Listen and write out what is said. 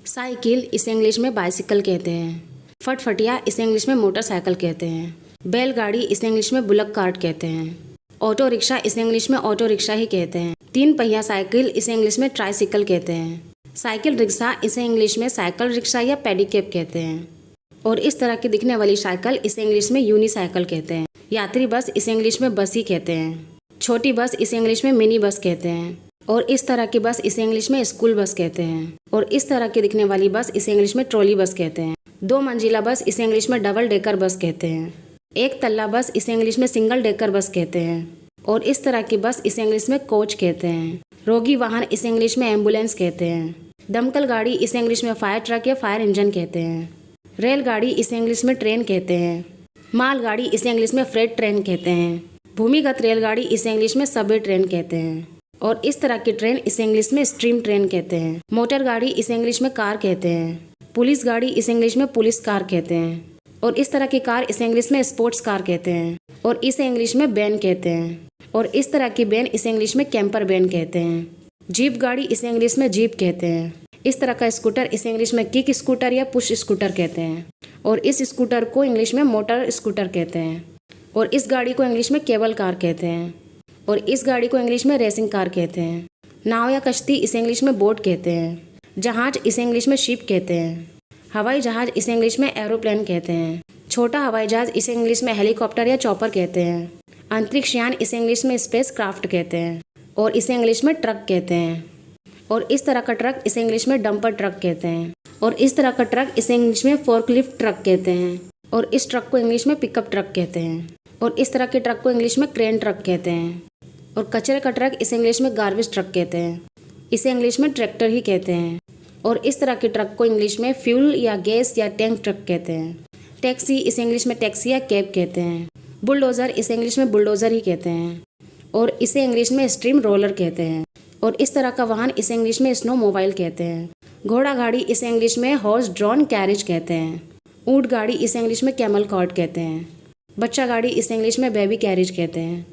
Cycle इसे English में bicycle कहते हैं। फटफटिया इसे इंग्लिश में मोटरसाइकिल कहते हैं। बैलगाड़ी इसे इंग्लिश में बुलक कार्ट कहते हैं। ऑटो रिक्शा इसे इंग्लिश में ऑटो रिक्शा ही कहते हैं। तीन पहिया साइकिल इसे इंग्लिश में ट्राइसिकल कहते हैं। साइकिल रिक्शा इसे इंग्लिश में साइकिल रिक्शा या पेडीकेप कहते हैं। और इस तरह की दिखने वाली साइकिल इसे इंग्लिश में यूनिसाइकिल कहते हैं। यात्री बस इसे इंग्लिश में बस ही कहते हैं। छोटी बस इसे इंग्लिश में मिनी बस कहते हैं। और इस तरह की बस इसे इंग्लिश में स्कूल बस कहते हैं। और इस तरह की दिखने वाली बस इसे इंग्लिश में ट्रॉली बस कहते हैं। 2 मंजिला बस इसे इंग्लिश में डबल डेकर बस कहते हैं। एक तल्ला बस इसे इंग्लिश में सिंगल डेकर बस कहते हैं। और इस तरह की बस इसे इंग्लिश में कोच कहते हैं। रोगी वाहन इसे इंग्लिश में एम्बुलेंस कहते हैं। दमकल गाड़ी इसे इंग्लिश में फायर ट्रक या फायर इंजन कहते हैं। रेलगाड़ी इसे इंग्लिश में ट्रेन कहते हैं। मालगाड़ी इसे इंग्लिश में फ्रेट ट्रेन कहते हैं। भूमिगत रेलगाड़ी इसे इंग्लिश में सबवे ट्रेन कहते हैं। और इस तरह की ट्रेन इसे इंग्लिश में स्ट्रीम ट्रेन कहते हैं। मोटर गाड़ी इसे इंग्लिश में कार कहते हैं। पुलिस गाड़ी इसे इंग्लिश में पुलिस कार कहते हैं। और इस तरह की कार इसे इंग्लिश में स्पोर्ट्स कार कहते हैं। और इसे इंग्लिश में बैन कहते हैं। और इस तरह की बैन इसे इंग्लिश में कैंपर बैन कहते हैं। जीप गाड़ी इसे इंग्लिश में जीप कहते हैं। इस तरह का स्कूटर इसे इंग्लिश में किक स्कूटर या पुश स्कूटर कहते हैं। और इस स्कूटर को इंग्लिश में मोटर स्कूटर कहते हैं। और इस गाड़ी को इंग्लिश में केबल कार कहते हैं। और इस गाड़ी को इंग्लिश में रेसिंग कार कहते हैं। नाव या कश्ती इसे इंग्लिश में बोट कहते हैं। जहाज इसे इंग्लिश में शिप कहते हैं। हवाई जहाज इसे इंग्लिश में एरोप्लेन कहते हैं। छोटा हवाई जहाज इसे इंग्लिश में हेलीकॉप्टर या चॉपर कहते हैं। अंतरिक्ष यान इसे इंग्लिश में स्पेस क्राफ्ट कहते हैं। और इसे इंग्लिश में ट्रक कहते हैं। और इस तरह का ट्रक इसे इंग्लिश में डंपर ट्रक कहते हैं। और इस तरह का ट्रक इसे इंग्लिश में फोर्कलिफ्ट ट्रक कहते हैं। और इस ट्रक को इंग्लिश में पिकअप ट्रक कहते हैं। और इस तरह के ट्रक को इंग्लिश में क्रेन ट्रक कहते हैं। और कचरे का ट्रक इसे इंग्लिश में गार्बेज ट्रक कहते हैं। इसे इंग्लिश में ट्रैक्टर ही कहते हैं। और इस तरह के ट्रक को इंग्लिश में फ्यूल या गैस या टैंक ट्रक कहते हैं। टैक्सी इसे इंग्लिश में टैक्सी या कैब कहते हैं। बुलडोज़र इसे इंग्लिश में बुलडोज़र ही कहते हैं। और इसे इंग्लिश में स्ट्रीम रोलर कहते हैं। और इस तरह का वाहन इसे इंग्लिश में स्नो मोबाइल कहते हैं। घोड़ा गाड़ी इसे इंग्लिश में हॉर्स ड्रॉन कैरेज कहते हैं। ऊँट गाड़ी इसे इंग्लिश में कैमल कॉर्ट कहते हैं। बच्चा गाड़ी इसे इंग्लिश में बेबी कैरेज कहते हैं।